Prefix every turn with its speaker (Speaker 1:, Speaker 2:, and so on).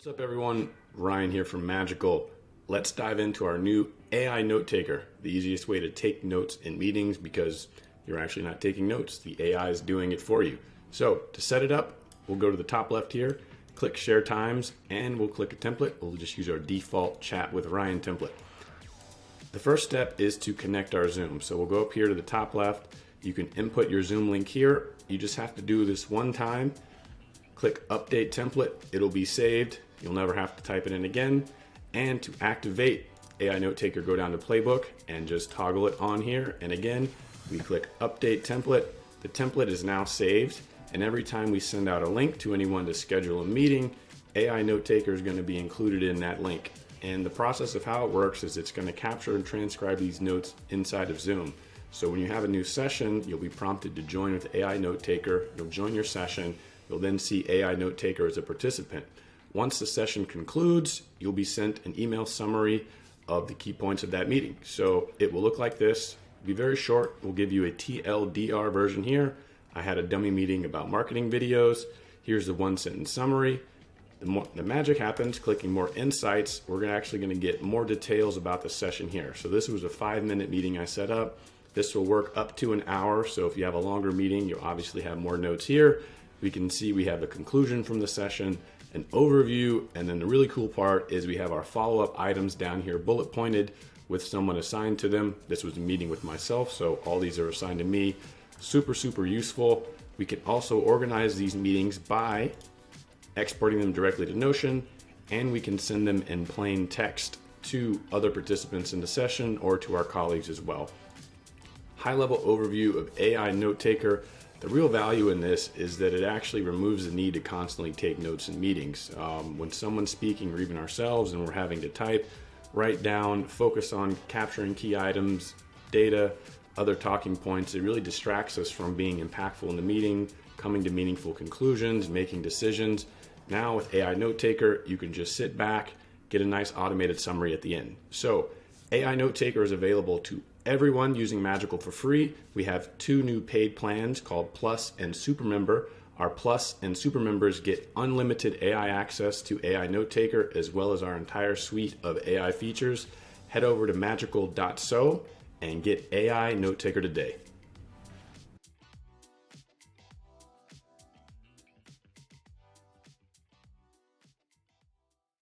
Speaker 1: What's up everyone, Ryan here from Magical. Let's dive into our new AI Notetaker, the easiest way to take notes in meetings because you're actually not taking notes. The AI is doing it for you. So to set it up, we'll go to the top left here, click Share Times, and we'll click a template. We'll just use our default Chat with Ryan template. The first step is to connect our Zoom. So we'll go up here to the top left. You can input your Zoom link here. You just have to do this one time. Click Update Template. It'll be saved. You'll never have to type it in again. And to activate AI Notetaker, go down to Playbook and just toggle it on here. And again, we click Update Template. The template is now saved. And every time we send out a link to anyone to schedule a meeting, AI Notetaker is going to be included in that link. And the process of how it works is it's going to capture and transcribe these notes inside of Zoom. So when you have a new session, you'll be prompted to join with AI Notetaker. You'll join your session. You'll then see AI Notetaker as a participant. Once the session concludes, you'll be sent an email summary of the key points of that meeting. So it will look like this. It'll be very short. We'll give you a TLDR version here. I had a dummy meeting about marketing videos. Here's the one sentence summary. The magic happens, clicking more insights, we're actually going to get more details about the session here. So this was a 5-minute meeting I set up. This will work up to an hour. So if you have a longer meeting, you'll obviously have more notes here. We can see we have a conclusion from the session, an overview, and then the really cool part is we have our follow-up items down here bullet pointed with someone assigned to them. This was a meeting with myself, so all these are assigned to me. Super useful. We can also organize these meetings by exporting them directly to Notion, and we can send them in plain text to other participants in the session or to our colleagues as well. High-level overview of AI Notetaker. The real value in this is that it actually removes the need to constantly take notes in meetings. When someone's speaking or even ourselves and we're having to type, write down, focus on capturing key items, data, other talking points, it really distracts us from being impactful in the meeting, coming to meaningful conclusions, making decisions. Now with AI Notetaker, you can just sit back, get a nice automated summary at the end. So AI Notetaker is available to everyone using Magical for free. We have 2 new paid plans called Plus and Supermember. Our Plus and Supermembers get unlimited AI access to AI Notetaker as well as our entire suite of AI features. Head over to magical.so and get AI Notetaker today.